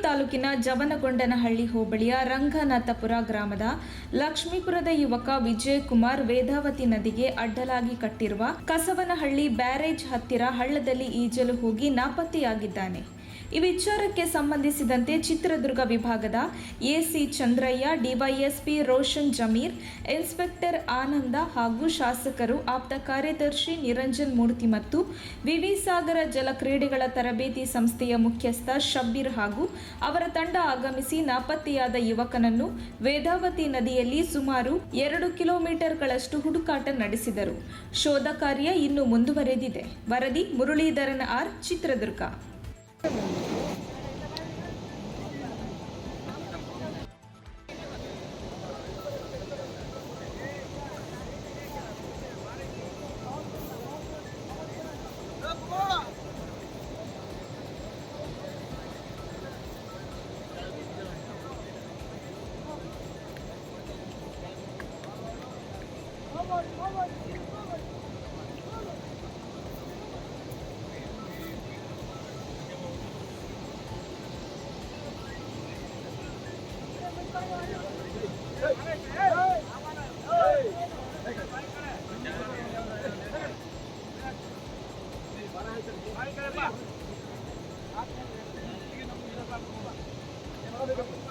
ತಾಲೂಕಿನ ಜವನಗೊಂಡನಹಳ್ಳಿ ಹೋಬಳಿಯ ರಂಗನಾಥಪುರ ಗ್ರಾಮದ ಲಕ್ಷ್ಮೀಪುರದ ಯುವಕ ವಿಜಯಕುಮಾರ್ ವೇದಾವತಿ ನದಿಗೆ ಅಡ್ಡಲಾಗಿ ಕಟ್ಟಿರುವ ಕಸವನಹಳ್ಳಿ ಬ್ಯಾರೇಜ್ ಹತ್ತಿರ ಹಳ್ಳದಲ್ಲಿ ಈಜಲು ಹೋಗಿ ನಾಪತ್ತೆಯಾಗಿದ್ದಾನೆ. ಈ ವಿಚಾರಕ್ಕೆ ಸಂಬಂಧಿಸಿದಂತೆ ಚಿತ್ರದುರ್ಗ ವಿಭಾಗದ AC Chandrayya, DYSP Roshan Zameer, inspector Ananda ಹಾಗೂ ಶಾಸಕರು, ಆಪ್ತ ಕಾರ್ಯದರ್ಶಿ ನಿರಂಜನ್ ಮೂರ್ತಿ ಮತ್ತು ವಿವಿ ಸಾಗರ ಜಲ ಕ್ರೀಡೆಗಳ ತರಬೇತಿ ಸಂಸ್ಥೆಯ ಮುಖ್ಯಸ್ಥ ಶಬ್ಬೀರ್ ಹಾಗೂ ಅವರ ತಂಡ ಆಗಮಿಸಿ ನಾಪತ್ತೆಯಾದ ಯುವಕನನ್ನು ವೇದಾವತಿ ನದಿಯಲ್ಲಿ ಸುಮಾರು 2 ಕಿಲೋಮೀಟರ್ಗಳಷ್ಟು ಹುಡುಕಾಟ ನಡೆಸಿದರು. ಶೋಧ ಕಾರ್ಯ ಇನ್ನೂ ಮುಂದುವರೆದಿದೆ. ವರದಿ ಮುರಳೀಧರನ್ ಆರ್, ಚಿತ್ರದುರ್ಗ. Hey!